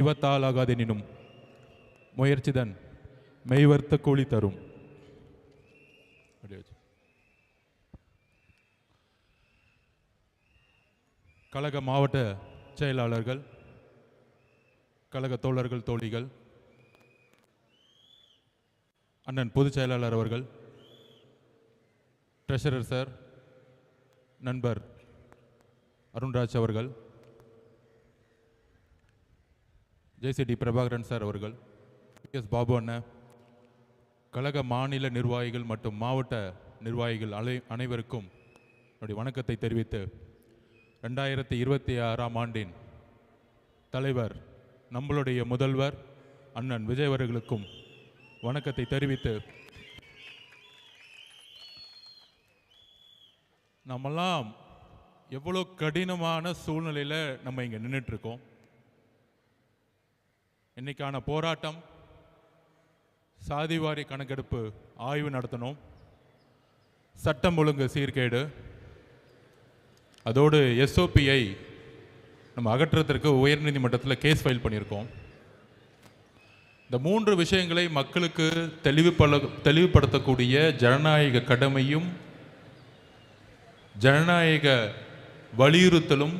தெய்வத்தால் ஆகாதெனினும் முயற்சிதன் மெய்வர்த்த கூலி தரும். கழக மாவட்ட செயலாளர்கள், கழக தோழர்கள், தோழிகள், அண்ணன் பொதுச் செயலாளர் அவர்கள், ட்ரெஷரர் சார், நண்பர் அருண்ராஜ் அவர்கள், ஜேசிடி பிரபாகரன் சார் அவர்கள், எஸ் பாபு அண்ணன், கழக மாநில நிர்வாகிகள் மற்றும் மாவட்ட நிர்வாகிகள் அனைவருக்கும் என்னுடைய வணக்கத்தை தெரிவித்து 2026ஆம் ஆண்டின் தலைவர் நம்மளுடைய முதல்வர் அண்ணன் விஜய் அவர்களுக்கும் வணக்கத்தை தெரிவித்து, நம்மெல்லாம் எவ்வளோ கடினமான சூழ்நிலையில் நம்ம இங்கே நின்றுட்டுருக்கோம். இன்னைக்கான போராட்டம் சாதிவாரி கணக்கெடுப்பு ஆய்வு நடத்தணும், சட்டம் ஒழுங்கு சீர்கேடு, அதோடு எஸ்ஓபியை நம்ம அகற்றுறதுக்கு உயர்நீதிமன்றத்தில் கேஸ் ஃபைல் பண்ணியிருக்கோம். இந்த 3 விஷயங்களை மக்களுக்கு தெளிவுபடுத்தக்கூடிய ஜனநாயக கடமையும் ஜனநாயக வலியுறுத்தலும்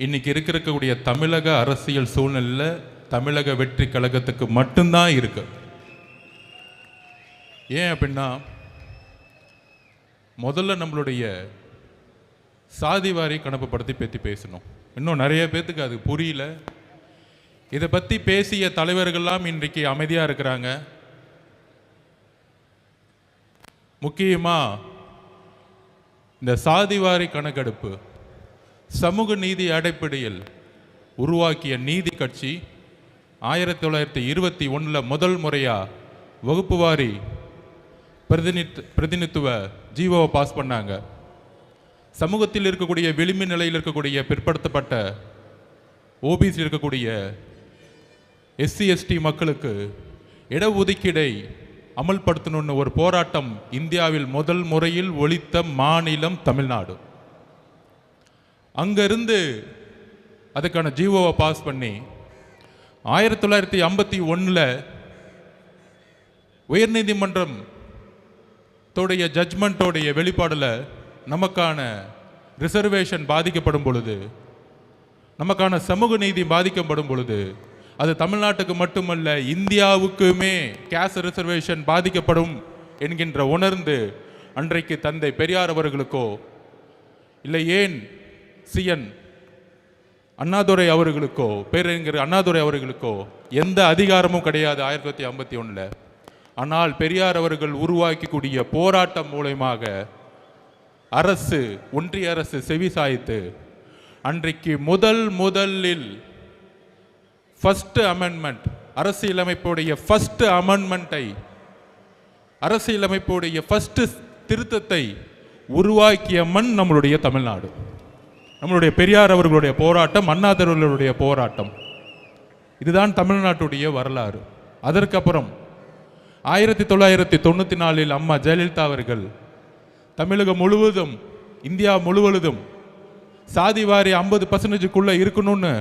இன்னைக்கு இருக்கக்கூடிய தமிழக அரசியல் சூழ்நிலையில் தமிழக வெற்றி கழகத்துக்கு மட்டும்தான் இருக்கு. ஏன் அப்படின்னா, முதல்ல நம்மளுடைய சாதிவாரி கணக்கு பற்றி பேசணும். இன்னும் நிறைய பேத்துக்கு அது புரியல. இதை பற்றி பேசிய தலைவர்கள்லாம் இன்றைக்கு அமைதியாக இருக்கிறாங்க. முக்கியமாக இந்த சாதிவாரி கணக்கெடுப்பு சமூக நீதி அடிப்படையில் உருவாக்கிய நீதி கட்சி 1921 முதல் முறையாக வகுப்புவாரி பிரதிநிதித்துவ ஜீவோவை பாஸ் பண்ணாங்க. சமூகத்தில் இருக்கக்கூடிய விளிம்பு நிலையில் இருக்கக்கூடிய பிற்படுத்தப்பட்ட ஓபிசி இருக்கக்கூடிய எஸ்சி எஸ்டி மக்களுக்கு இடஒதுக்கீடை அமல்படுத்தணும்னு ஒரு போராட்டம் இந்தியாவில் முதல் முறையில் ஒலித்த மாநிலம் தமிழ்நாடு. அங்கிருந்து அதுக்கான ஜீவோவை பாஸ் பண்ணி 1951 உயர்நீதிமன்றம் தோடைய ஜட்ஜ்மெண்ட்டோடைய வெளிப்பாடில் நமக்கான ரிசர்வேஷன் பாதிக்கப்படும் பொழுது, நமக்கான சமூக நீதி பாதிக்கப்படும் பொழுது, அது தமிழ்நாட்டுக்கு மட்டுமல்ல இந்தியாவுக்குமே கேஸ்ட் ரிசர்வேஷன் பாதிக்கப்படும் என்கின்ற உணர்ந்து அன்றைக்கு தந்தை பெரியார் அவர்களுக்கோ இல்லை ஏன் சிஎன் அண்ணாதுரை அவர்களுக்கோ பேரறிஞர் அண்ணாதுரை அவர்களுக்கோ எந்த அதிகாரமும் கிடையாது 1951. ஆனால் பெரியார் அவர்கள் உருவாக்கக்கூடிய போராட்டம் மூலமாக அரசு, ஒன்றிய அரசு செவி சாய்த்து அன்றைக்கு முதலில் ஃபர்ஸ்ட் அமெண்ட்மெண்ட், அரசியலமைப்புடைய ஃபர்ஸ்ட் அமெண்ட்மெண்ட்டை, அரசியலமைப்புடைய ஃபர்ஸ்ட் திருத்தத்தை உருவாக்கிய மண் நம்மளுடைய தமிழ்நாடு. நம்மளுடைய பெரியார் அவர்களுடைய போராட்டம், அண்ணாதுரையுடைய போராட்டம், இதுதான் தமிழ்நாட்டுடைய வரலாறு. அதற்கப்புறம் 1994 அம்மா ஜெயலலிதா அவர்கள் தமிழகம் முழுவதும், இந்தியா முழுவதும் சாதிவாரி 50% இருக்கணும்னு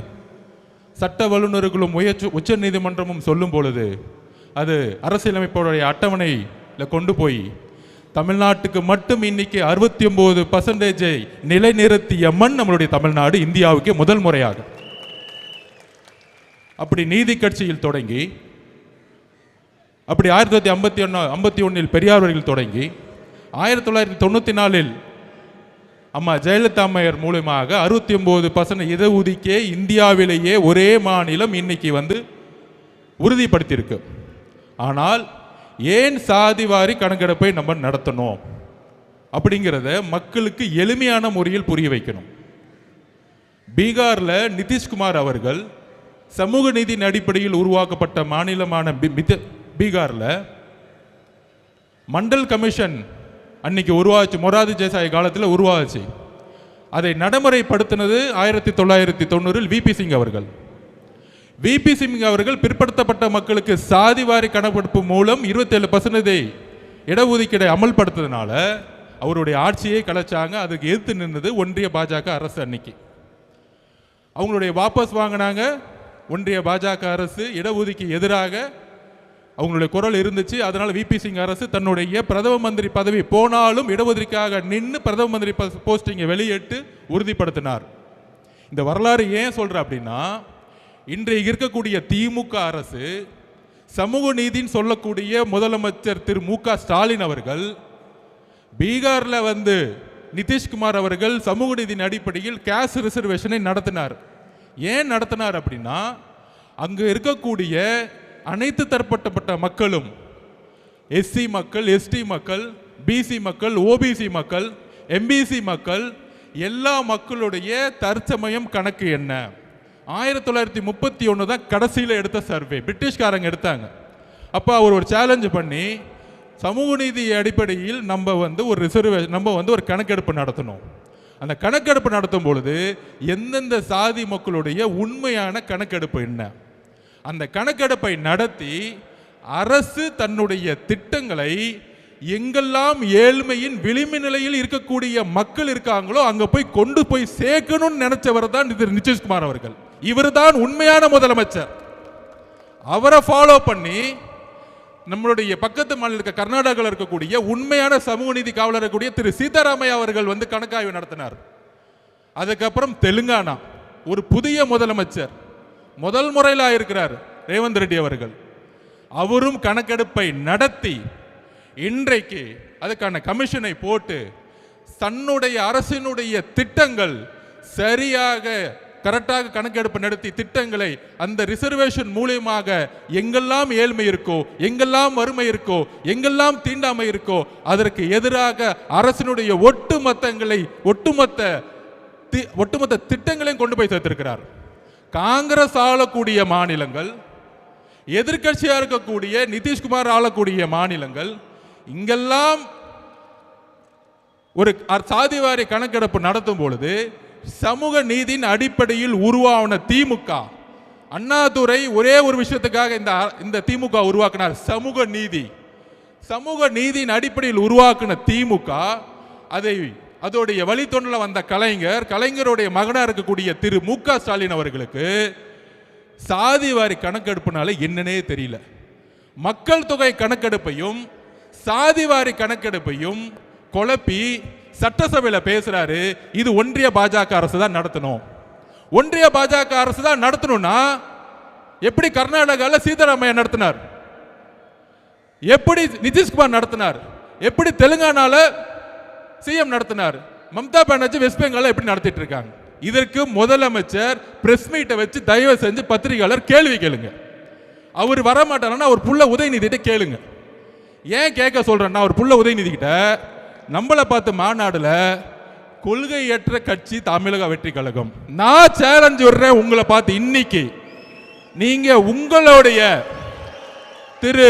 சட்ட வல்லுநர்களும் உச்ச நீதிமன்றமும் சொல்லும் பொழுது அது அரசியலமைப்புடைய அட்டவணையில் கொண்டு போய் தமிழ்நாட்டுக்கு மட்டும் இன்னைக்கு 69% நிலைநிறுத்திய மண் நம்மளுடைய தமிழ்நாடு, இந்தியாவுக்கு முதல் முறையாக. அப்படி நீதி கட்சியில் தொடங்கி, அப்படி 1951 பெரியார் அவர்கள் தொடங்கி 1994 அம்மா ஜெயலலிதா அம்மையார் மூலமாக 69% இடஒதுக்கீடே இந்தியாவிலேயே ஒரே மாநிலம் இன்னைக்கு உறுதிப்படுத்தியிருக்கு. ஆனால் ஏன் சாதிவாரி கணக்கெடுப்பை நம்ம நடத்தணும் அப்படிங்கிறத மக்களுக்கு எளிமையான முறையில் புரிய வைக்கணும். பீகாரில் நிதிஷ்குமார் அவர்கள் சமூக நீதியின் அடிப்படையில் உருவாக்கப்பட்ட மாநிலமான பீகாரில் மண்டல் கமிஷன் அன்னைக்கு உருவாச்சு, மொரார்ஜி தேசாய் காலத்தில் உருவாச்சு. அதை நடைமுறைப்படுத்தினது 1990 விபி சிங் அவர்கள். விபி சிங் அவர்கள் பிற்படுத்தப்பட்ட மக்களுக்கு சாதிவாரி கணக்கெடுப்பு மூலம் 27% இடஒதுக்கீடை அமல்படுத்துறதுனால அவருடைய ஆட்சியை கலைச்சாங்க. அதுக்கு எதிர்த்து நின்றது ஒன்றிய பாஜக அரசு. அன்னைக்கு அவங்களுடைய வாபஸ் வாங்கினாங்க. ஒன்றிய பாஜக அரசு இடஒதுக்கீடு எதிராக அவங்களுடைய குரல் இருந்துச்சு. அதனால விபி சிங் அரசு தன்னுடைய பிரதம மந்திரி பதவி போனாலும் இடஒதுக்கீடாக நின்று பிரதம மந்திரி போஸ்டிங்கை வெளியிட்டு உறுதிப்படுத்தினார். இந்த வரலாறு ஏன் சொல்ற அப்படின்னா, இன்றைக்கு இருக்கக்கூடிய திமுக அரசு சமூக நீதின்னு சொல்லக்கூடிய முதலமைச்சர் திரு மு.க. ஸ்டாலின் அவர்கள் பீகார்ல வந்து நிதிஷ்குமார் அவர்கள் சமூக நீதியின் அடிப்படையில் கேஸ்ட் ரிசர்வேஷனை நடத்தினார். ஏன் நடத்தினார் அப்படின்னா, அங்கு இருக்கக்கூடிய அனைத்து தரப்பட்ட மக்களும், எஸ்சி மக்கள், எஸ்டி மக்கள், பிசி மக்கள், ஓபிசி மக்கள், எம்பிசி மக்கள், எல்லா மக்களுடைய தற்சமயம் கணக்கு என்ன? 1931 தான் கடைசியில் எடுத்த சர்வே, பிரிட்டிஷ்காரங்க எடுத்தாங்க. அப்போ அவர் ஒரு சேலஞ்சு பண்ணி சமூக நீதி அடிப்படையில் நம்ம வந்து ஒரு ரிசர்வேஷன், நம்ம வந்து ஒரு கணக்கெடுப்பு நடத்தணும். அந்த கணக்கெடுப்பு நடத்தும் பொழுது எந்தெந்த சாதி மக்களுடைய உண்மையான கணக்கெடுப்பு என்ன, அந்த கணக்கெடுப்பை நடத்தி அரசு தன்னுடைய திட்டங்களை எங்கெல்லாம் ஏழ்மையின் விளிம்பு நிலையில் இருக்கக்கூடிய மக்கள் இருக்காங்களோ அங்க போய் கொண்டு போய் சேர்க்கணும்னு நினைச்சவர் தான் நிதிஷ்குமார் அவர்கள். இவர் தான் உண்மையான முதலமைச்சர். அவரை ஃபாலோ பண்ணி நம்மளுடைய பக்கத்து மாநில கர்நாடகாவில் இருக்கக்கூடிய உண்மையான சமூக நீதி காவலர் இருக்கக்கூடிய திரு சீதாராமையா அவர்கள் வந்து கணக்காய்வு நடத்தினார். அதுக்கப்புறம் தெலுங்கானா ஒரு புதிய முதலமைச்சர் முதல் முறையில் இருக்கிறார் ரேவந்த் ரெட்டி அவர்கள். அவரும் கணக்கெடுப்பை நடத்தி இன்றைக்கு அதுக்கான கமிஷனை போட்டு தன்னுடைய அரசினுடைய திட்டங்கள் சரியாக கரெக்டாக கணக்கெடுப்பு நடத்தி திட்டங்களை அந்த ரிசர்வேஷன் மூலியமாக எங்கெல்லாம் ஏழ்மை இருக்கோ, எங்கெல்லாம் வறுமை இருக்கோ, எங்கெல்லாம் தீண்டாமை இருக்கோ அதற்கு எதிராக அரசினுடைய ஒட்டுமொத்த திட்டங்களையும் கொண்டு போய் சேர்த்திருக்கிறார். காங்கிரஸ் ஆளக்கூடிய மாநிலங்கள், எதிர்கட்சியா இருக்கக்கூடிய நிதிஷ்குமார் ஆளக்கூடிய மாநிலங்கள், இங்கெல்லாம் ஒரு சாதிவாரி கணக்கெடுப்பு நடத்தும் பொழுது சமூக நீதியின் அடிப்படையில் உருவான திமுக, அண்ணாதுரை ஒரே ஒரு விஷயத்துக்காக இந்த திமுக உருவாக்கினார், சமூக நீதி. சமூக நீதியின் அடிப்படையில் உருவாக்கின திமுக அதோடைய வழித்தொண்டில் வந்த கலைஞருடைய மகனாக இருக்கக்கூடிய திரு மு.க. ஸ்டாலின் அவர்களுக்கு சாதிவாரி கணக்கெடுப்புனால என்னன்னே தெரியல. மக்கள் தொகை கணக்கெடுப்பையும் சாதிவாரி கணக்கெடுப்பையும் குழப்பி சட்டசபையில் பேசுறாரு. இது ஒன்றிய பாஜக அரசு தான் நடத்தணும். ஒன்றிய பாஜக அரசு தான் நடத்தணும்னா எப்படி கர்நாடகாவில் சீதாராமையா நடத்தினார், எப்படி நிதிஷ்குமார் நடத்தினார், எப்படி தெலுங்கானால சிஎம் நடத்தினார், மம்தா பானர்ஜி வெஸ்ட் பெங்கால எப்படி நடத்திட்டு இருக்காங்க. இதற்கு முதலமைச்சர் பிரஸ் மீட்டை வச்சு தயவு செஞ்சு பத்திரிகையாளர் கேள்வி கேளுங்க. அவர் வரமாட்டாருன்னா அவர் புள்ள உதயநிதிட்ட கேளுங்க. ஏன் கேட்க சொல்றேன்னா, அவர் புள்ள உதயநிதி கிட்ட நம்மளை பார்த்து மாநாடுல கொள்கையற்ற கட்சி தமிழக வெற்றி கழகம், நான் சேலஞ்ச் விடுறேன் உங்களை பார்த்து, இன்னைக்கு நீங்க உங்களுடைய திரு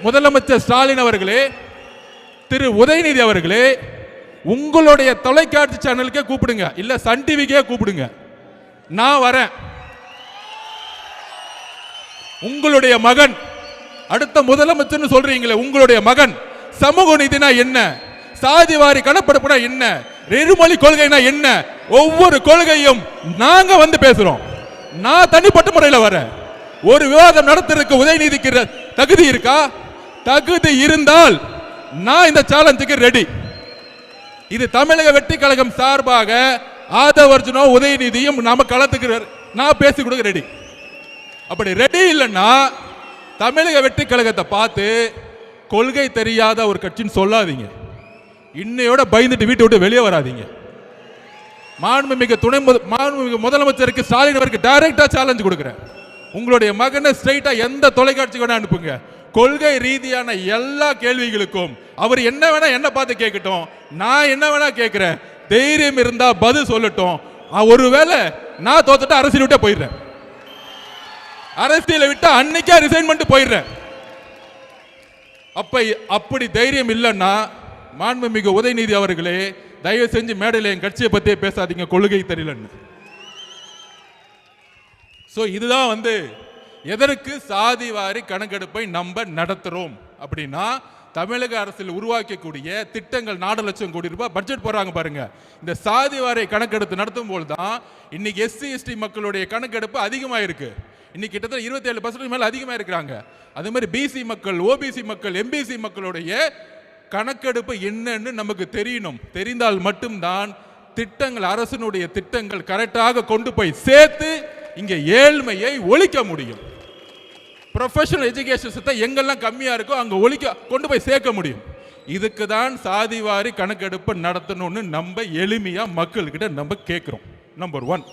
முதலமைச்சர் ஸ்டாலின் அவர்களே, திரு உதயநிதி அவர்களே, உங்களுடைய தொலைக்காட்சி சேனலுக்கே கூப்பிடுங்க, இல்ல சன் டிவிக்கே கூப்பிடுங்க, நான் வரேன். உங்களுடைய மகன் அடுத்த முதலமைச்சர் சொல்றீங்களே, உங்களுடைய மகன் சமூக நீதினா என்ன, சாதிவாரி கணக்கெடுப்புனா என்ன, இருமொழி கொள்கைனா என்ன, ஒவ்வொரு கொள்கையும் நாங்க வந்து பேசுறோம். நான் தனிப்பட்ட முறையில் வரேன். ஒரு விவாதம் நடத்துறதுக்கு உதயநிதிக்கு தகுதி இருக்கா? தகுதி இருந்தால் நான் இந்த சேலஞ்சுக்கு ரெடி. இது தமிழக வெற்றி கழகம் சார்பாக ஆதவர்ஜுனோ உதயநிதியும் நாம களத்துக்கு நான் பேசி கொடுக்க ரெடி. அப்படி ரெடி இல்லைன்னா தமிழக வெற்றி கழகத்தை பார்த்து கொள்கை தெரியாத ஒரு கட்சின்னு சொல்லாதீங்க. இன்னையோட பயந்துட்டு வீட்டை விட்டு வெளியே வராதீங்க. மாண்புமிகு முதலமைச்சருக்கு ஸ்டாலின் அவருக்கு டைரக்டா சேலஞ்ச் கொடுக்கிறேன். உங்களுடைய மகனை ஸ்ட்ரைட்டா எந்த தொலைக்காட்சிக்கு வேணா அனுப்புங்க. கொள்கை ரீதியான எல்லா கேள்விகளுக்கும் அவர் என்ன வேணா என்ன பார்த்து கேட்கட்டும், நான் என்ன வேணா கேட்கிறேன். தைரியம் இருந்தா பதில் சொல்லட்டும். ஒருவேளை நான் தோத்துட்டு அரசியல் விட்டு போயிடுறேன், அரசியலை விட்டு அன்னைக்கே ரிசைன் பண்ணிட்டு போயிடுறேன். அப்படி தைரியம் இல்லைன்னா மாண்புமிகு உதயநிதி அவர்களே, தயவு செஞ்சு மேடையில் என் கட்சியை பத்தியே பேசாதீங்க, கொள்கை தெரியலன்னு. இதுதான் வந்து எதற்கு சாதிவாரி கணக்கெடுப்பை நம்ம நடத்துறோம் அப்படின்னா, தமிழக அரசில் உருவாக்கக்கூடிய திட்டங்கள் 4 லட்சம் கோடி ரூபாய் பட்ஜெட் போடுறாங்க பாருங்க. இந்த சாதிவாரி கணக்கெடுப்பு நடத்தும் போது தான் இன்னைக்கு எஸ்சி எஸ்டி மக்களுடைய கணக்கெடுப்பு அதிகமாக இருக்கு. இன்னைக்கு கிட்டத்தட்ட 27% மேல அதிகமாக இருக்கிறாங்க. அதே மாதிரி பிசி மக்கள், ஓபிசி மக்கள், எம்பிசி மக்களுடைய கணக்கெடுப்பு என்னன்னு நமக்கு தெரியணும். தெரிந்தால் மட்டும்தான் திட்டங்கள், அரசினுடைய திட்டங்கள் கரெக்டாக கொண்டு போய் சேர்த்து இங்க ஏழ்மையை ஒழிக்க முடியும். ப்ரொஃபஷனல் எஜுகேஷன் எங்கெல்லாம் கம்மியா இருக்கோ அங்க ஒழிக்க கொண்டு போய் சேர்க்க முடியும். இதுக்கு தான் சாதிவாரி கணக்கெடுப்பு நடத்தணும்னு நம்ம எளிமையா மக்கள்கிட்ட நம்ம கேட்கிறோம். நம்பர் 1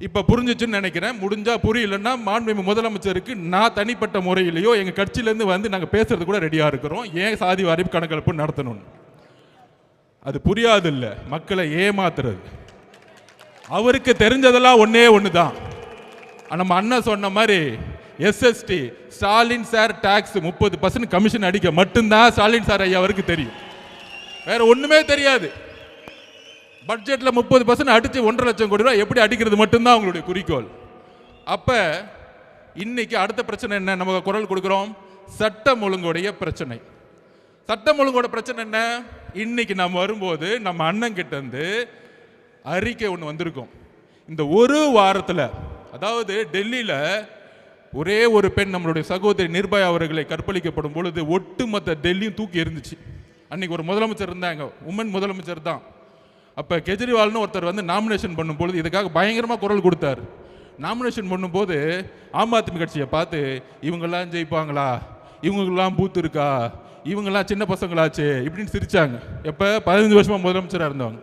இப்ப புரிஞ்சிச்சுன்னு நினைக்கிறேன். முடிஞ்சா புரியலன்னா மாண்புமிகு முதலமைச்சருக்கு நான் தனிப்பட்ட முறையிலேயோ எங்க கட்சியிலேருந்து வந்து நாங்கள் பேசுறது கூட ரெடியா இருக்கிறோம். ஏன் சாதிவாரி கணக்கெடுப்பு நடத்தணும்னு. அது புரியாது இல்ல, மக்களை ஏமாத்துறது. அவருக்கு தெரிஞ்சதெல்லாம் ஒண்ணு தான். நம்ம அண்ணன் சொன்ன மாதிரி SST Stalin sir tax 30% commission அடிக்க மட்டும்தான் ஸ்டாலின் சார் ஐயா அவருக்கு தெரியும். வேற ஒண்ணுமே தெரியாது. பட்ஜெட்ல 30% அடிச்சு 1.5 லட்சம் கோடி ரூபாய் எப்படி அடிக்கிறது மட்டும்தான் அவங்களுடைய குறிக்கோள். அப்ப இன்னைக்கு அடுத்த பிரச்சனை என்ன நம்ம குரல் கொடுக்கிறோம்? சட்டம் ஒழுங்குடைய பிரச்சனை. சட்டம் ஒழுங்கோட பிரச்சனை என்ன? இன்னைக்கு நம்ம வரும்போது நம்ம அண்ணன் கிட்ட இருந்து அறிக்கை ஒன்று வந்திருக்கும். இந்த ஒரு வாரத்தில், அதாவது டெல்லியில் ஒரே ஒரு பெண் நம்மளுடைய சகோதரி நிர்பயா அவர்களை கற்பழிக்கப்படும் பொழுது ஒட்டுமொத்த டெல்லியும் தூக்கி எறிஞ்சிச்சு. அன்னைக்கு ஒரு முதலமைச்சர் இருந்தாங்க, உமன் முதலமைச்சர் தான். அப்போ கெஜ்ரிவால்னு ஒருத்தர் வந்து நாமினேஷன் பண்ணும்போது இதுக்காக பயங்கரமாக குரல் கொடுத்தார். நாமினேஷன் பண்ணும்போது ஆம் ஆத்மி கட்சியை பார்த்து இவங்கெல்லாம் ஜெயிப்பாங்களா, இவங்களுக்கெல்லாம் பூத்து இருக்கா, இவங்கெல்லாம் சின்ன பசங்களாச்சு இப்படின்னு சிரிச்சாங்க. எப்போ 15 வருஷமாக முதலமைச்சராக இருந்தவங்க.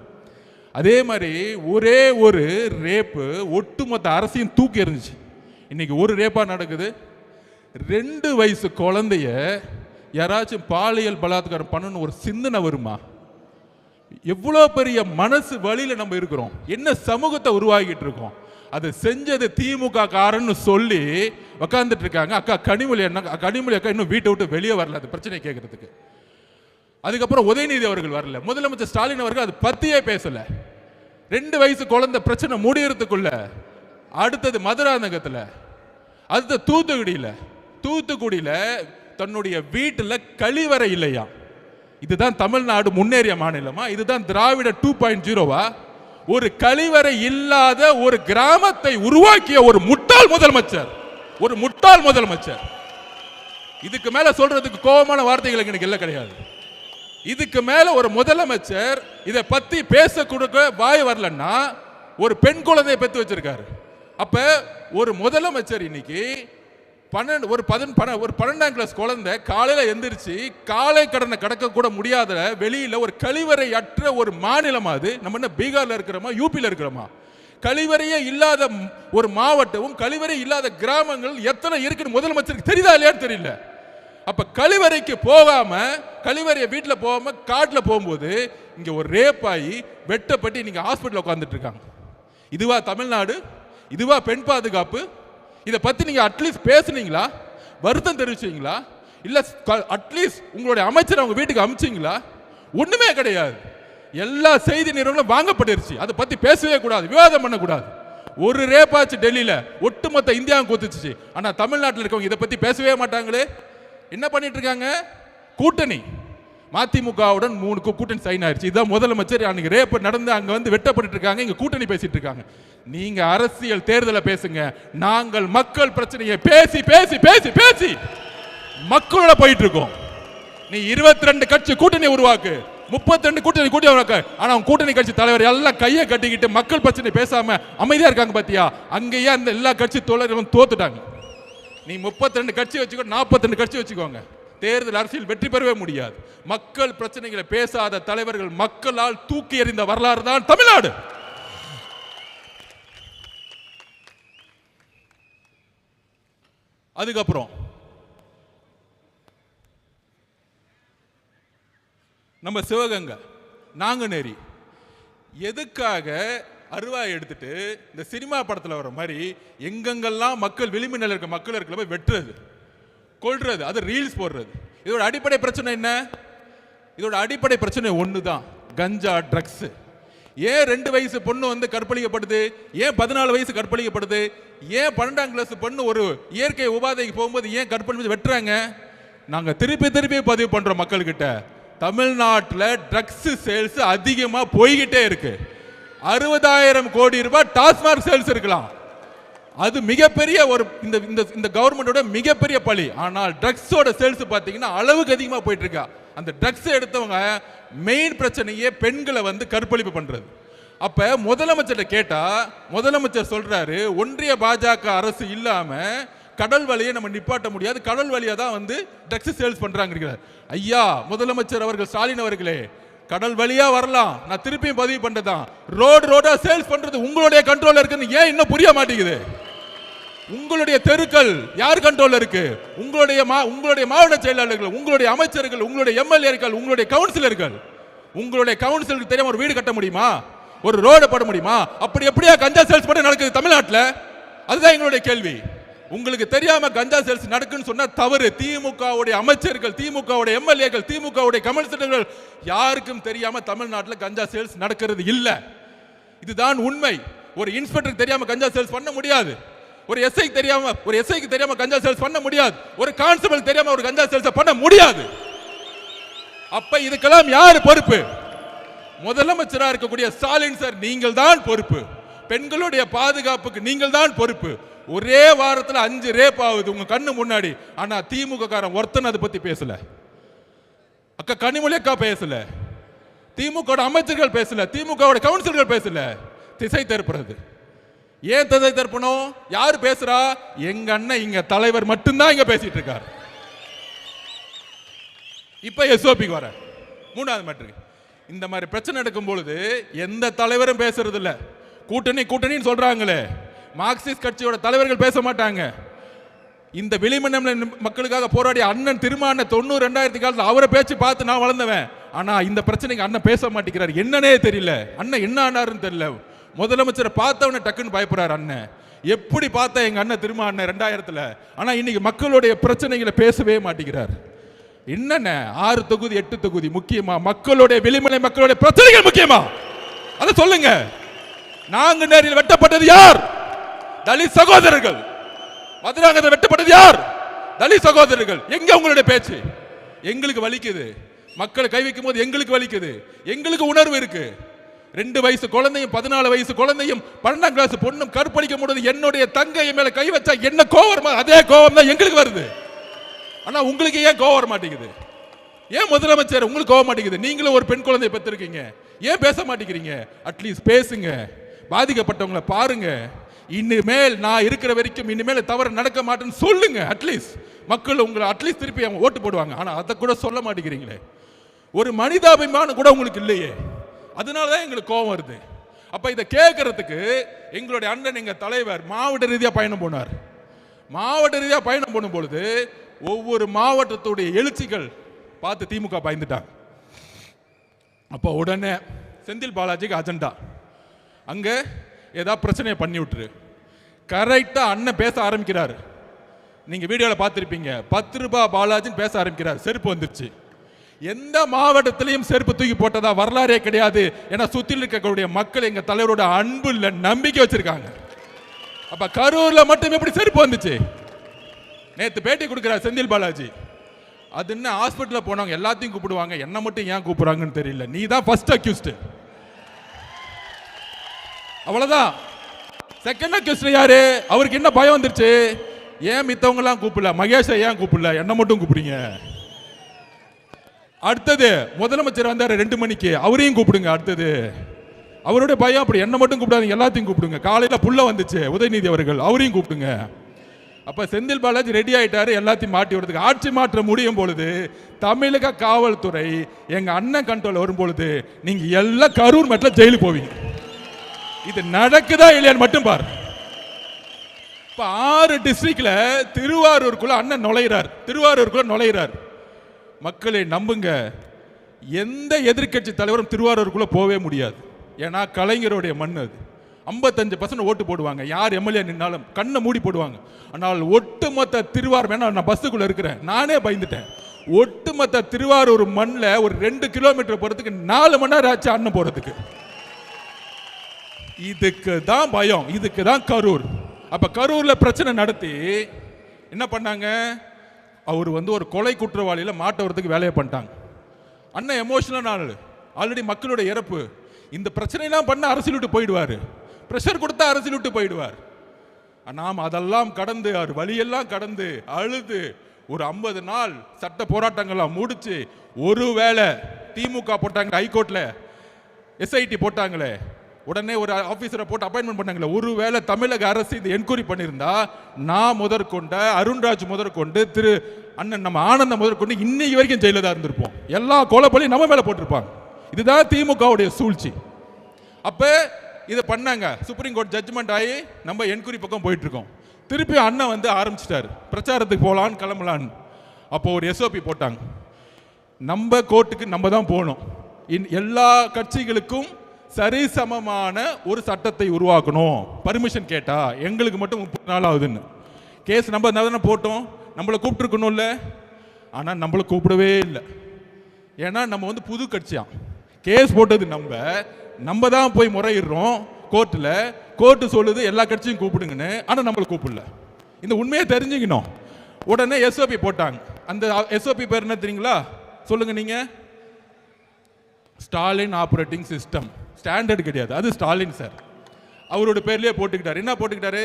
அதே மாதிரி ஒரே ஒரு ரேப்பு ஒட்டுமொத்த அரசியும் தூக்கி எறிஞ்சிச்சு. இன்னைக்கு ஒரு ரேப்பா நடக்குது. 2 வயசு குழந்தைய யாராச்சும் பாலியல் பலாத்காரம் பண்ணணும் ஒரு சிந்தனை வருமா? எவ்வளோ பெரிய மனசு வழியில நம்ம இருக்கிறோம், என்ன சமூகத்தை உருவாக்கிட்டு இருக்கோம். அதை செஞ்சது திமுக காரன்னு சொல்லி உக்காந்துட்டு இருக்காங்க. அக்கா கனிமொழி அக்கா இன்னும் வீட்டை விட்டு வெளியே வரல அது பிரச்சனை கேட்கறதுக்கு. அதுக்கப்புறம் உதயநிதி அவர்கள் வரல, முதலமைச்சர் ஸ்டாலின் அவர்கள் அது பத்தியே பேசல. 2 வயசு குழந்தை பிரச்சனை முடியறதுக்குள்ள அடுத்தது மதுராந்தகத்தில், அடுத்த தூத்துக்குடியில் தன்னுடைய வீட்டில் கழிவறை இல்லையா? இதுதான் தமிழ்நாடு முன்னேறிய மாநிலமா? இதுதான் திராவிட 2.0வா? ஒரு கழிவறை இல்லாத ஒரு கிராமத்தை உருவாக்கிய ஒரு முட்டாள் முதலமைச்சர். இதுக்கு மேல சொல்றதுக்கு கோபமான வார்த்தைகள் எனக்கு எல்லாம் கிடையாது. இதுக்கு மேல ஒரு முதலமைச்சர் இதை பத்தி பேச கொடுக்க வாய் வரலன்னா ஒரு பெண் குழந்தையை பெற்று வச்சிருக்காரு. அப்ப ஒரு முதலமைச்சர் இன்னைக்கு 12ஆம் கிளாஸ் குழந்தை காலையில எந்திரிச்சு காலை கடனை கடக்க கூட முடியாத வெளியில ஒரு கழிவறை அற்ற ஒரு மாநிலம் அது. நம்ம என்ன பீகார்ல இருக்கிறோமா, யூபியில் இருக்கிறோமா? கழிவறையே இல்லாத ஒரு மாவட்டமும் கழிவறை இல்லாத கிராமங்கள் எத்தனை இருக்குன்னு முதலமைச்சருக்கு தெரியுதா இல்லையான்னு தெரியல. அப்ப கழிவறைக்கு போகாம, கழிவறையை வீட்டில் போகாம காட்டில் போகும்போது இங்க ஒரு ரேப் ஆகி வெட்டப்பட்டு நீங்க ஹாஸ்பிட்டல் உட்கார்ந்துட்டு இருக்காங்க. இதுவா தமிழ்நாடு? இதுவா பெண் பாதுகாப்பு? இதை பத்தி நீங்க அட்லீஸ்ட் பேசுனீங்களா? வருத்தம் தெரிவிச்சீங்களா? இல்ல அட்லீஸ்ட் உங்களுடைய அமைச்சர் அவங்க வீட்டுக்கு அனுப்பிச்சிங்களா? ஒண்ணுமே கிடையாது. எல்லா செய்தி நிறுவனங்களும் வாங்கப்பட்டுருச்சு. அதை பத்தி பேசவே கூடாது, விவாதம் பண்ணக்கூடாது. ஒரு ரேப்பாச்சு டெல்லியில ஒட்டுமொத்த இந்தியாவும் கூத்துச்சு. ஆனா தமிழ்நாட்டில் இருக்கவங்க இதை பத்தி பேசவே மாட்டாங்களே. என்ன பண்ணிட்டு இருக்காங்க? கூட்டணி மதிமுகவுடன் 3 கூட்டணி சைன் ஆயிடுச்சு. இதான் முதலமைச்சர் அன்னைக்கு ரேப் நடந்து அங்க வந்து வெட்டப்பட்டு இருக்காங்க, இங்க கூட்டணி பேசிட்டு இருக்காங்க. நீங்க அரசியல் தேர்தலை பேசுங்க, நாங்கள் மக்கள் பிரச்சனையை பேசி பேசி பேசி பேசி மக்களோட போயிட்டு இருக்கோம். நீ 22 கட்சி கூட்டணி உருவாக்கு, 32 கூட்டணி உருவாக்கு. ஆனா கூட்டணி கட்சி தலைவர் எல்லாம் கையை கட்டிக்கிட்டு மக்கள் பிரச்சனை பேசாம அமைதியா இருக்காங்க பாத்தியா? அங்கேயே அந்த எல்லா கட்சி தோழர்களும் தோத்துட்டாங்க. நீ 32 கட்சி வச்சுக்கோ, 42 கட்சி வச்சுக்கோங்க, தேர்தல் அரசியல் வெற்றி பெறவே முடியாது. மக்கள் பிரச்சனைகளை பேசாத தலைவர்கள் மக்களால் தூக்கி எறிந்த வரலாறு தான் தமிழ்நாடு. அதுக்கப்புறம் நம்ம சிவகங்கை நாங்குநேரி எதுக்காக அருவாய் எடுத்துட்டு இந்த சினிமா படத்தில் வர மாதிரி எங்கெங்கெல்லாம் மக்கள் விளிம்பு நிலை இருக்க மக்கள் இருக்கிற போய் வெட்டுறது, கொள்றது, அது ரீல்ஸ் போடுறது. இதோட அடிப்படை பிரச்சனை என்ன? இதோட அடிப்படை பிரச்சனை ஒன்று தான், கஞ்சா, ட்ரக்ஸ். ஏன் 2 வயசு பொண்ணு வந்து கற்பழிக்கப்படுது? ஏன் 14 வயசு கற்பழிக்கப்படுது? ஏன் 12ஆம் கிளாஸ் பொண்ணு ஒரு இயற்கை உபாதைக்கு போகும்போது ஏன் கற்பழிச்சு வெட்டுறாங்க? நாங்க திருப்பி திருப்பி பதிவு பண்றோம் மக்கள்கிட்ட. தமிழ்நாட்டில் ட்ரக்ஸ் சேல்ஸ் அதிகமாக போய்கிட்டே இருக்கு. 60,000 கோடி ரூபாய் டாஸ்மாக் சேல்ஸ் இருக்கலாம். அது மிகப்பெரிய ஒரு இந்த கவர்மெண்டோட மிகப்பெரிய பழி. ஆனால் ட்ரக்ஸோட சேல்ஸ் பார்த்தீங்கன்னா அளவுக்கு அதிகமாக போயிட்டு இருக்கா. அந்த ட்ரக்ஸ் எடுத்தவங்க மெயின் பிரச்சனையே பெண்களை வந்து கற்பழிப்பு பண்றது. அப்ப முதலமைச்சர் கேட்டா முதலமைச்சர் சொல்றாரு, ஒன்றிய பாஜக அரசு இல்லாம கடல் வழியை நம்ம நிப்பாட்ட முடியாது, கடல் வழியா தான் வந்து ட்ரக்ஸ் சேல்ஸ் பண்றாங்க. ஐயா முதலமைச்சர் அவர்கள், ஸ்டாலின் அவர்களே, கடல் வழியா வரலாம், நான் திருப்பியும் பதிவு பண்றதான், ரோடா சேல்ஸ் பண்றது உங்களுடைய கண்ட்ரோல்ல இருக்குன்னு ஏன் இன்னும் புரிய மாட்டேங்குது? உங்களுடைய தெருக்கள் யார் கண்ட்ரோல்ல இருக்கு? உங்களுடைய மாவட்ட செயலாளர்கள், உங்களுடைய அமைச்சர்கள், உங்களுடைய எம்எல்ஏக்கள், உங்களுடைய கவுன்சிலர்கள். உங்களுடைய கவுன்சிலருக்கு தெரியாம ஒரு வீடு கட்ட முடியுமா? ஒரு ரோடு போட முடியுமா? அப்படி எப்படியா கஞ்சா சேல்ஸ் பண்ண நடக்குது தமிழ்நாட்டில்? அதுதான் எங்களுடைய கேள்வி. உங்களுக்கு தெரியாம கஞ்சா சேல்ஸ் நடக்குன்னு சொன்னா தவறு. திமுகவுடைய அமைச்சர்கள், திமுகவுடைய எம்எல்ஏக்கள், திமுகவுடைய கவுன்சிலர்கள் யாருக்கும் தெரியாம தமிழ்நாட்டில் கஞ்சா சேல்ஸ் நடக்கிறது இல்ல. இதுதான் உண்மை. ஒரு இன்ஸ்பெக்டருக்கு தெரியாம கஞ்சா சேல்ஸ் பண்ண முடியாது. ஒரு எஸ்ஐக்கு தெரியாம கஞ்சா சேல்ஸ் பண்ண முடியாது. ஒரு கான்ஸ்டபிள் தெரியாம ஒரு கஞ்சா சேல்ஸ் பண்ண முடியாது. அப்ப இதுக்கெல்லாம் யார் பொறுப்பு? முதலமைச்சராக இருக்கக்கூடிய ஸ்டாலின் சார், நீங்கள் தான் பொறுப்பு. பெண்களுடைய பாதுகாப்புக்கு நீங்கள் தான் பொறுப்பு. ஒரே வாரத்தில் 5 ரேப் ஆகுது உங்க கண்ணு முன்னாடி. ஆனா திமுக காரன் ஒருத்தன் அதை பத்தி பேசல. அக்கா கனிமொழி அக்கா பேசல, திமுக அமைச்சர்கள் பேசல, திமுக கவுன்சிலர்கள் பேசல. திசை திருப்புறது. ஏன் திசை திருப்பணும்? யாரு பேசுறா? எங்க அண்ணன் இங்க தலைவர் மட்டும்தான் இங்க பேசிட்டு இருக்காரு. இப்ப எஸ்ஓபிக்கு வர 3வது மேட்ருக்கு. இந்த மாதிரி பிரச்சனை நடக்கும் பொழுது எந்த தலைவரும் பேசுறது இல்ல. கூட்டணின்னு சொல்றாங்களே, மார்க்சிஸ்ட் கட்சியோட தலைவர்கள் பேச மாட்டாங்க. இந்த வெளிமண்டல மக்களுக்காக போராடிய அண்ணன் திருமாவளவன் 90-2000 காலத்தில் அவரை பேச்சு பார்த்து நான் வளர்ந்தவன். ஆனா இந்த பிரச்சனைக்கு அண்ணன் பேச மாட்டேங்கிறார். என்னன்னே தெரியல. அண்ணன் என்ன ஆனாருன்னு தெரியல. முதலமைச்சரை பார்த்தவன டக்குன்னு பயப்படுறாரு அண்ணன். எப்படி பார்த்தா எங்க அண்ணன் திருமாவளவன் 2000-ல். ஆனா இன்னைக்கு மக்களுடைய பிரச்சனைகளை பேசவே மாட்டேங்கிறார். என்னென்ன 6 தொகுதி 8 தொகுதி முக்கியமா? மக்களுடைய வெளிமலை மக்களுடைய பிரச்சனைகள் முக்கியமா? அதை சொல்லுங்க. நாங்குநேரில் வெட்டப்பட்டது யார்? தலித் சகோதரர்கள். மதுராங்கத்தில் வெட்டப்பட்டது யார்? தலித் சகோதரர்கள். எங்க உங்களுடைய பேச்சு? எங்களுக்கு வலிக்குது. மக்களை கை வைக்கும் போது எங்களுக்கு வலிக்குது. எங்களுக்கு உணர்வு இருக்கு. 2 வயசு குழந்தையும் 14 வயசு குழந்தையும் 12ஆம் கிளாஸ் பொண்ணும் கற்பழிக்க முடியாது. என்னுடைய தங்கையை மேல கை வச்சா என்ன கோவம்? அதே கோவம் தான் எங்களுக்கு வருது. ஆனா உங்களுக்கு ஏன் கோவம் வர மாட்டேங்குது? ஏன் முதலமைச்சர் உங்களுக்கு கோவம் மாட்டேங்குது? நீங்களும் ஒரு பெண் குழந்தையை பெற்றிருக்கீங்க, ஏன் பேச மாட்டேங்கிறீங்க? அட்லீஸ்ட் பேசுங்க, பாதிக்கப்பட்டவங்களை பாருங்க. இனிமேல் நான் இருக்கிற வரைக்கும் இனிமேல் தவறு நடக்க மாட்டேன்னு சொல்லுங்க. அட்லீஸ்ட் மக்கள் உங்களை அட்லீஸ்ட் திருப்பி அவங்க ஓட்டு போடுவாங்க. ஆனா அதை கூட சொல்ல மாட்டேங்கிறீங்களே. ஒரு மனிதாபிமானம் கூட உங்களுக்கு இல்லையே. அதனாலதான் எங்களுக்கு கோபம் வருது. அப்ப இதை கேட்கறதுக்கு எங்களுடைய அண்ணன், எங்க தலைவர் மாவட்ட ரீதியா பயணம் போனார். மாவட்ட ரீதியா பயணம் போடும் பொழுது ஒவ்வொரு மாவட்டத்துடைய எழுச்சிகள் பார்த்து திமுக பயந்துட்டாங்க. அப்போ உடனே செந்தில் பாலாஜிக்கு அஜெண்டா, அங்க ஏதாவது பிரச்சனையை பண்ணி விட்டுரு. கரெக்டா அண்ணன் பேச ஆரம்பிக்கிறாரு. நீங்க வீடியோல பார்த்திருப்பீங்க. 10 ரூபாய் பாலாஜின்னு பேச ஆரம்பிக்கிறார். செருப்பு வந்துருச்சு. எந்த மாவட்டத்திலையும் செருப்பு தூக்கி போட்டதா வரலாறே கிடையாது. ஏன்னா சுத்தியில் இருக்கக்கூடிய மக்கள் எங்க தலைவரோட அன்பு இல்ல, நம்பிக்கை வச்சிருக்காங்க. அப்ப கரூர்ல மட்டும் எப்படி செருப்பு வந்துச்சு? நேத்து பேட்டி கொடுக்கிறார் செந்தில் பாலாஜி. அது என்ன, ஹாஸ்பிட்டல் போனவங்க எல்லாத்தையும் கூப்பிடுவாங்க, என்ன மட்டும் ஏன் கூப்பிடுறாங்கன்னு தெரியல. நீ தான் ஃபர்ஸ்ட் அக்யூஸ்ட். அவ்வளவுதான். செகண்ட் அக்யூஸ்ட் யாரு? அவருக்கு என்ன பயம் வந்துருச்சு? ஏன் மித்தவங்க எல்லாம் கூப்பிடல, மகேஷை ஏன் கூப்பிடல, என்ன மட்டும் கூப்பிடுங்க. அடுத்தது முதலமைச்சர் வந்தாரு 2 மணிக்கு, அவரையும் கூப்பிடுங்க. அடுத்தது அவருடைய பயம் அப்படி, என்ன மட்டும் கூப்பிடாதீங்க, எல்லாத்தையும் கூப்பிடுங்க. காலையில புள்ள வந்துச்சு உதயநிதி அவர்கள், அவரையும் கூப்பிடுங்க. அப்ப செந்தில் பாலாஜி ரெடி ஆயிட்டாரு எல்லாத்தையும் மாட்டி விடுறதுக்கு. ஆட்சி மாற்ற முடியும் பொழுது தமிழக காவல்துறை எங்க அண்ணன் கண்ட்ரோல் வரும் பொழுது நீங்க எல்லாம் கரூர் மட்டும் ஜெயிலுக்கு போவீங்க. இது நடக்குதா இல்லையான்னு மட்டும் பாரு. இப்ப 6 டிஸ்ட்ரிக்ட்ல திருவாரூருக்குள்ள அண்ணன் நுழைகிறார். மக்களை நம்புங்க, எந்த எதிர்கட்சி தலைவரும் திருவாரூருக்குள்ள போவே முடியாது. ஏன்னா கலைஞருடைய மண் அது. 55% ஓட்டு போடுவாங்க. யார் எம்எல்ஏ நின்னாலும் கண்ணை மூடி போடுவாங்க. ஆனால் ஒட்டுமொத்த திருவாரூர், வேணா நான் பஸ்ஸுக்குள்ள இருக்கிறேன், நானே பயந்துட்டேன். ஒட்டுமொத்த திருவாரூர் மண்ணில் ஒரு 2 கிலோமீட்டர் போறதுக்கு 4 மணி நேரம் ஆச்சு அண்ணன் போறதுக்கு. இதுக்கு தான் பயம், இதுக்கு தான் கரூர். அப்ப கரூர்ல பிரச்சனை நடத்தி என்ன பண்ணாங்க? அவர் ஒரு கொலை குற்றவாளியில மாட்டவரத்துக்கு வேலையை பண்ணிட்டாங்க. அண்ணன் எமோஷனல் ஆளு, ஆல்ரெடி மக்களுடைய இறப்பு. இந்த பிரச்சனைலாம் பண்ண அரசியல் விட்டு போயிடுவாரு, பிரஷர் கொடுத்தா அரசியல் விட்டு போயிடுவார். நாம் அதெல்லாம் கடந்து அவர் வழியெல்லாம் கடந்து அழுது ஒரு 50 நாள் சட்ட போராட்டங்கள்லாம் முடிச்சு, ஒருவேளை திமுக போட்டாங்க ஹைகோர்ட்ல SIT போட்டாங்களே, உடனே ஒரு ஆபீசரை போட்டு அப்பாயின்மெண்ட் பண்ணாங்களே, ஒருவேளை தமிழக அரசு இந்த என்கொயரி பண்ணியிருந்தா நான் முதற்கொண்ட அருண்ராஜ் முதற்கொண்டு திரு அண்ணன் நம்ம ஆனந்த முதற்கொண்டு இன்னைக்கு வரைக்கும் ஜெயில தான் இருந்திருப்போம். எல்லா கொலைப்பள்ளியும் நம்ம மேல போட்டிருப்பாங்க. இதுதான் திமுகவுடைய சூழ்ச்சி. அப்ப இதை பண்ணாங்க. சுப்ரீம் கோர்ட் ஜட்ஜ்மெண்ட் ஆகி நம்ம என்கொயரி பக்கம் போயிட்டு இருக்கோம். திருப்பி அண்ணன் வந்து ஆரம்பிச்சிட்டாரு பிரச்சாரத்துக்கு போகலான்னு கிளம்பலான்னு. அப்போ ஒரு SOP போட்டாங்க. நம்ம கோர்ட்டுக்கு நம்ம தான் போகணும். எல்லா கட்சிகளுக்கும் சரிசமமான ஒரு சட்டத்தை உருவாக்கணும். பர்மிஷன் கேட்டா எங்களுக்கு மட்டும் 30 நாள் ஆகுதுன்னு கேஸ் நம்ம தானே போட்டோம். நம்மளை கூப்பிட்டுருக்கணும்ல, ஆனால் நம்மளை கூப்பிடவே இல்லை. ஏன்னா நம்ம வந்து புது கட்சியா கேஸ் போட்டது நம்ம தான் போய் முறையிடுறோம் கோர்ட்டில். கோர்ட்டு சொல்லுது எல்லா கட்சியும் கூப்பிடுங்கன்னு, ஆனால் நம்மளை கூப்பிடல. இந்த உண்மையை தெரிஞ்சுக்கணும். உடனே SOP போட்டாங்க. அந்த SOP பேர் என்ன தெரியுங்களா? சொல்லுங்க நீங்க. Stalin operating system. ஸ்டாண்டர்ட் கிடையாது, அது ஸ்டாலின் சார் அவரோட பேர்லயே போட்டுக்கிட்டாரு. என்ன போட்டுக்கிட்டாரு?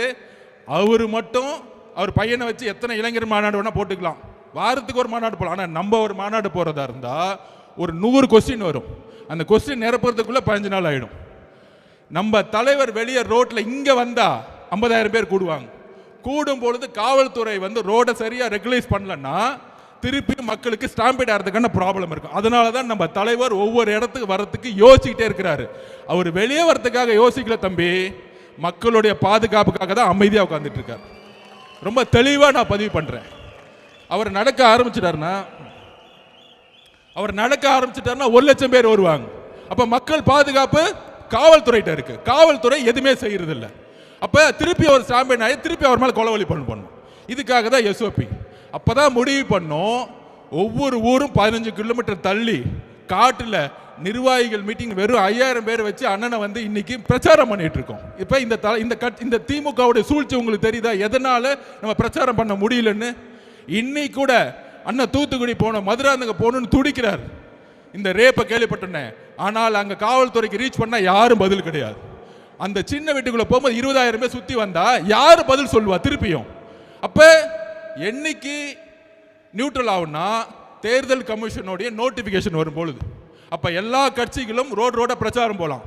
அவரு மட்டும் அவர் பையனை வச்சு எத்தனை இளைஞர் மாநாடு வேணா போட்டுக்கலாம், வாரத்துக்கு ஒரு மாநாடு போகலாம். ஆனால் நம்ம ஒரு மாநாடு போறதா இருந்தா ஒரு 100 கொஸ்டின் வரும். அந்த கொஸ்டின் நிரப்புறதுக்குள்ள 15 நாள் ஆயிடும். நம்ம தலைவர் வெளியே ரோட்ல இங்க வந்தா 50,000 பேர் கூடுவாங்க. கூடும் பொழுது காவல்துறை வந்து ரோடை சரியா ரெகுலைஸ் பண்ணலன்னா திருப்பி மக்களுக்கு ஸ்டாம்பீட் ஆகிறதுக்கான ப்ராப்ளம் இருக்கும். அதனால தான் நம்ம தலைவர் ஒவ்வொரு இடத்துக்கு வரத்துக்கு யோசிச்சுக்கிட்டே இருக்கிறாரு. அவர் வெளியே வரத்துக்காக யோசிக்கல தம்பி, மக்களுடைய பாதுகாப்புக்காக தான் அமைதியாக உட்கார்ந்துட்டு இருக்காரு. ரொம்ப தெளிவா நான் பதிவு பண்றேன். அவர் நடக்க ஆரம்பிச்சிட்டாருன்னா 1 லட்சம் பேர் வருவாங்க. அப்ப மக்கள் பாதுகாப்பு காவல்துறையிட்ட இருக்கு. காவல்துறை எதுவுமே செய்யறது இல்லை. அப்ப திருப்பி ஒரு ஸ்டாம்பீட் ஆகி திருப்பி அவர் மேல கொலைவழி பண்ணணும். இதுக்காக தான் SOP. அப்பதான் முடிவு பண்ணோம். ஒவ்வொரு ஊரும் 15 கிலோமீட்டர் தள்ளி காட்டுல நிர்வாகிகள் மீட்டிங் வெறும் 5000 பேர் வச்சு அண்ணனை வந்து இன்னைக்கு பிரச்சாரம் பண்ணிட்டு இருக்கோம். இப்ப இந்த திமுகவுடைய சூழ்ச்சி உங்களுக்கு தெரியுதா? எதனால நம்ம பிரச்சாரம் பண்ண முடியலன்னு? இன்னைக்கு கூட அண்ணன் தூத்துக்குடி போனோம், மதுராந்தகம் போகணும்னு துடிக்கிறார். இந்த ரேப்பை கேள்விப்பட்டேன். ஆனால் அங்க காவல்துறைக்கு ரீச் பண்ணா யாரும் பதில் கிடையாது. அந்த சின்ன வீட்டுக்குள்ள போகும்போது 20,000 பேர் சுத்தி வந்தா யாரு பதில் சொல்லுவா திருப்பியும்? அப்ப என்னைக்கு நியூட்ரல் ஆகும்னா தேர்தல் கமிஷனுடைய நோட்டிபிகேஷன் வரும் பொழுது. அப்ப எல்லா கட்சிகளும் ரோட பிரச்சாரம் போலாம்.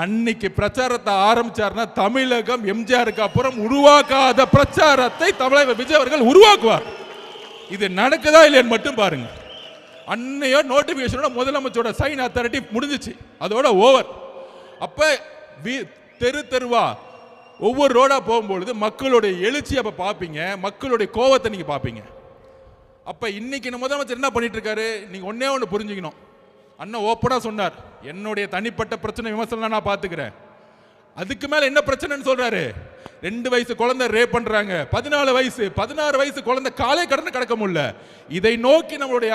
அன்னைக்கு பிரச்சாரத்தை ஆரம்பிச்சார்னா தமிழகம் எம்ஜிஆருக்கு அப்புறம் உருவாக்காத பிரச்சாரத்தை தமிழக விஜய் அவர்கள் உருவாக்குவார். இது நடக்குதா இல்லைன்னு மட்டும் பாருங்க. அன்னையோ நோட்டிபிகேஷனோட முதலமைச்சரோட சைன் அத்தாரிட்டி முடிஞ்சிச்சு, அதோட ஓவர். அப்ப தெருவா ஒவ்வொரு ரோடா போகும்பொழுது மக்களுடைய எழுச்சி அப்ப பாப்பீங்க, மக்களுடைய கோவத்தை நீங்க பாப்பீங்க. அப்ப இன்னைக்கு முதலமைச்சர் என்ன பண்ணிட்டு இருக்காரு? நீங்க ஒன்னே ஒன்று புரிஞ்சுக்கணும். அண்ணன் ஓப்பனா சொன்னார், என்னுடைய தனிப்பட்ட பிரச்சனை விமர்சனம் நான் பாத்துக்கிறேன். அதுக்கு மேல என்ன பிரச்சனைன்னு சொல்றாரு? 2 வயசு குழந்தை ரேப் பண்றாங்க, 14 வயசு 16 வயசு குழந்தை காலை கடந்து கடக்க முடியல. இதை நோக்கி நம்மளுடைய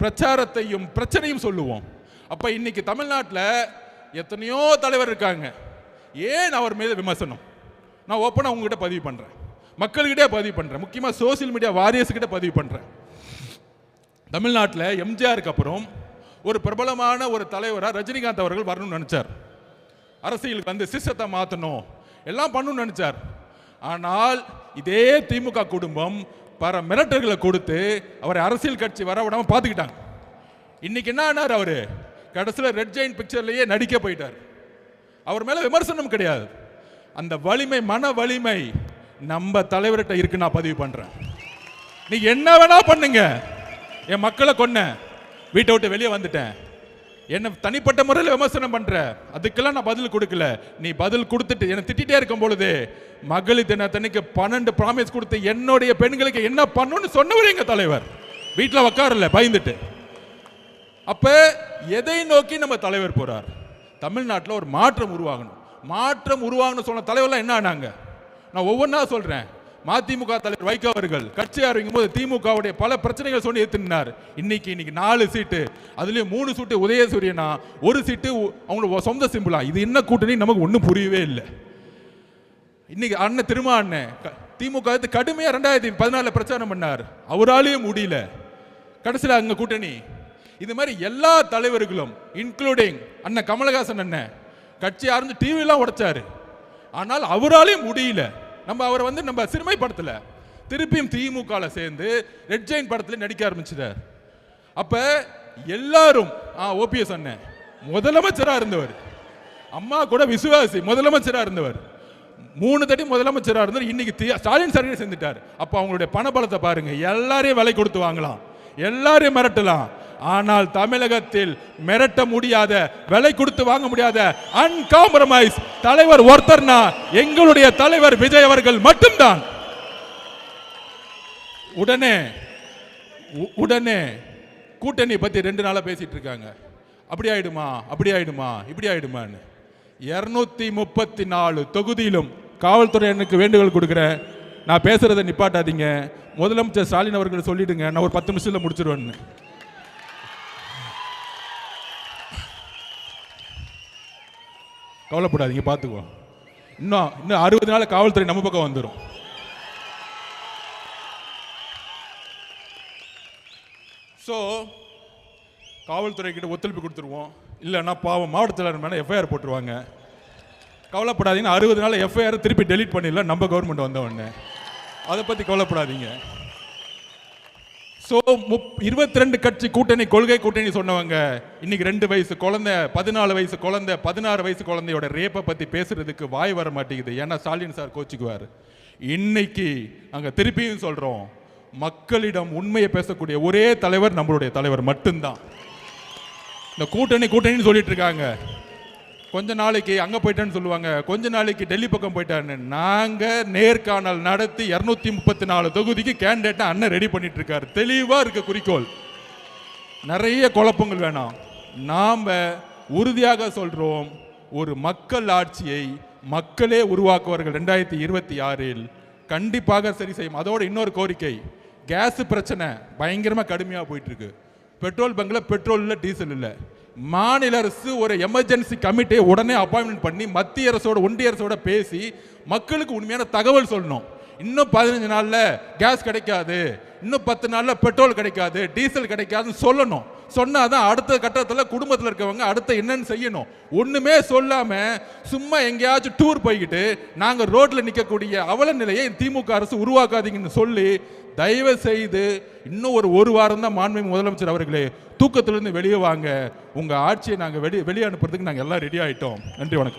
பிரச்சாரத்தையும் பிரச்சனையும் சொல்லுவோம். அப்ப இன்னைக்கு தமிழ்நாட்டில் எத்தனையோ தலைவர் இருக்காங்க, ஏன் அவர் மீது விமர்சனம்? நான் ஓப்பனா உங்ககிட்ட பதிவு பண்றேன், மக்கள்கிட்ட பதிவு பண்றேன், முக்கியமா சோசியல் மீடியா வாரியர்ஸ் கிட்ட பதிவு பண்றேன். தமிழ்நாட்டில் எம்ஜிஆருக்கு அப்புறம் ஒரு பிரபலமான ஒரு தலைவராக ரஜினிகாந்த் அவர்கள் வரணும்னு நினைச்சார். அரசியலுக்கு வந்து சிஸ்டத்தை மாற்றணும் எல்லாம் பண்ணணும்னு நினைச்சார். ஆனால் இதே திமுக குடும்பம் பல மிரட்டல்களை கொடுத்து அவரை அரசியல் கட்சி வர விடாம பார்த்துக்கிட்டாங்க. இன்னைக்கு என்ன ஆனார்? அவரு கடைசியில் ரெட் ஜெயின் பிக்சர்லயே நடிக்க போயிட்டார். அவர் மேல விமர்சனம் கிடையாது. அந்த வலிமை, மன வலிமை நம்ம தலைவர்கிட்ட இருக்கு. நான் பதிவு பண்றேன். நீ என்ன வேணா பண்ணுங்க, என் மக்களை கொன்ன, வீட்டை விட்டு வெளியே வந்துட்டேன், என்ன தனிப்பட்ட முறையில் விமர்சனம் பண்ற, அதுக்கெல்லாம் நான் பதில் கொடுக்கல. நீ பதில் கொடுத்துட்டு என்ன திட்டிட்டே இருக்கும் பொழுது மகளிர் தினத்தன்னைக்கு 12 ப்ராமிஸ் கொடுத்து என்னுடைய பெண்களுக்கு என்ன பண்ணணும்னு சொன்னவர் எங்க தலைவர். வீட்டில் உட்காரல பயந்துட்டு. அப்ப எதை நோக்கி நம்ம தலைவர் போறார்? தமிழ்நாட்டில் ஒரு மாற்றம் உருவாகணும். மாற்றம் உருவாகணும் சொன்ன தலைவர்லாம் என்ன ஆனாங்க? நான் ஒவ்வொன்றா சொல்றேன். மதிமுக தலைவர் வைகோ அவர்கள் கட்சி ஆரம்பிக்கும் போது திமுகவுடைய பல பிரச்சனைகள் சொல்லி ஏற்றினார். இன்னைக்கு 4 சீட்டு, அதுலயும் 3 சீட்டு உதயசூரியனா, 1 சீட்டு அவங்களோட சொந்த சிம்பிளா. இது என்ன கூட்டணி நமக்கு ஒன்றும் புரியவே இல்லை. இன்னைக்கு அண்ணன் திருமா அண்ணன் திமுக கடுமையா 2014 பிரச்சாரம் பண்ணார், அவராலேயும் முடியல. கடைசியில் அங்க கூட்டணி. இது மாதிரி எல்லா தலைவர்களும் இன்க்ளூடிங் அண்ணன் கமலஹாசன் அண்ணன் கட்சி ஆரம்பிச்சு டிவி எல்லாம் உடைச்சாரு, ஆனால் அவராலேயும் முடியல. நம்ம அவரை வந்து நம்ம சிறுமைப்படுத்தல, திருப்பியும் திமுக சேர்ந்து ரெட் ஜெயின் படத்தில் நடிக்க ஆரம்பிச்சிட்டார். அப்ப எல்லாரும் ஓபிஎஸ் அண்ணன் முதலமைச்சராக இருந்தவர், அம்மா கூட விசுவாசி முதலமைச்சராக இருந்தவர், 3 தட்டி முதலமைச்சராக இருந்தவர், இன்னைக்கு ஸ்டாலின் சார் செஞ்சுட்டார். அப்ப அவங்களுடைய பணபலத்தை பாருங்க, எல்லாரையும் விலை கொடுத்து வாங்கலாம், எல்லாரையும் மிரட்டலாம். ஆனால் தமிழகத்தில் மிரட்ட முடியாத, விலை கொடுத்து வாங்க முடியாத அன்காம்ப்ரமைஸ் தலைவர் ஒருத்தர்னா எங்களுடைய தலைவர் விஜய் அவர்கள் மட்டும்தான். உடனே கூட்டணி பத்தி 2 நாளா பேசிட்டு இருக்காங்க. அப்படி ஆயிடுமா, அப்படி ஆயிடுமா, இப்படி ஆயிடுமான்னு. 234 தொகுதியிலும் காவல்துறை எனக்கு வேண்டுகோள் கொடுக்குறேன், நான் பேசுறதை நிப்பாட்டாதீங்க. முதலமைச்சர் ஸ்டாலின் அவர்கள் சொல்லிடுங்க, நான் ஒரு 10 நிமிஷத்துல முடிச்சிருவேன்னு. கவலைப்படாதீங்க, பார்த்துக்குவோம். இன்னும் 60 நாள் காவல்துறை நம்ம பக்கம் வந்துடும். ஸோ காவல்துறை கிட்ட ஒத்துழைப்பு கொடுத்துருவோம், இல்லைன்னா பாவம் மாவட்ட செயலாளர் மேலே எஃப்ஐஆர் போட்டுருவாங்க. கவலைப்படாதீங்க, 60 நாள் எஃப்ஐஆர் திருப்பி டெலீட் பண்ணிடலாம் நம்ம கவர்மெண்ட் வந்தவொடனே, அதை பற்றி கவலைப்படாதீங்க. ஸோ 22 கட்சி கூட்டணி, கொள்கை கூட்டணி சொன்னவங்க இன்னைக்கு 2 வயசு குழந்தை, 14 வயசு குழந்தை, 16 வயசு குழந்தையோட ரேப்பை பற்றி பேசுறதுக்கு வாய் வர மாட்டேங்குது. ஏன்னா ஸ்டாலின் சார் கோச்சுக்குவார். இன்னைக்கு அங்கே திருப்பியும் சொல்கிறோம், மக்களிடம் உண்மையை பேசக்கூடிய ஒரே தலைவர் நம்மளுடைய தலைவர் மட்டும்தான். இந்த கூட்டணின்னு சொல்லிட்டு இருக்காங்க, கொஞ்ச நாளைக்கு அங்கே போயிட்டான்னு சொல்லுவாங்க, கொஞ்ச நாளைக்கு டெல்லி பக்கம் போயிட்டான்னு. நாங்கள் நேர்காணல் நடத்தி 234 தொகுதிக்கு கேண்டிடேட்டை அண்ணன் ரெடி பண்ணிட்டு இருக்காரு. தெளிவாக இருக்க குறிக்கோள், நிறைய குழப்பங்கள் வேணாம். நாம் உறுதியாக சொல்கிறோம், ஒரு மக்கள் ஆட்சியை மக்களே உருவாக்குவார்கள் 2026 கண்டிப்பாக சரி செய்யும். அதோட இன்னொரு கோரிக்கை, கேஸ் பிரச்சனை பயங்கரமாக கடுமையாக போயிட்டு இருக்கு. பெட்ரோல் பங்கில் பெட்ரோல் இல்லை, டீசல் இல்லை. மாநில அரசு ஒரு எமர்ஜென்சி கமிட்டியை உடனே அப்பாயின்மெண்ட் பண்ணி மத்திய அரசோட ஒன்றிய அரசோட பேசி மக்களுக்கு உண்மையான தகவல் சொல்லணும். இன்னும் 15 நாளில் கேஸ் கிடைக்காது, இன்னும் 10 நாளில் பெட்ரோல் கிடைக்காது, டீசல் கிடைக்காதுன்னு சொல்லணும். சொன்னாதான் அடுத்த கட்டத்தில் குடும்பத்தில் இருக்கவங்க அடுத்த என்னன்னு செய்யணும். ஒண்ணுமே சொல்லாம சும்மா எங்கேயாச்சும் டூர் போய்கிட்டு நாங்கள் ரோட்ல நிற்கக்கூடிய அவல நிலையை திமுக அரசு உருவாக்காதீங்கன்னு சொல்லி தயவு செய்து இன்னும் ஒரு வாரம் தான் மாண்புமிகு முதலமைச்சர் அவர்களே, தூக்கத்திலிருந்து வெளியே வாங்க, உங்க ஆட்சியை நாங்கள் வெளியே அனுப்புறதுக்கு நாங்கள் எல்லாம் ரெடி ஆயிட்டோம். நன்றி, வணக்கம்.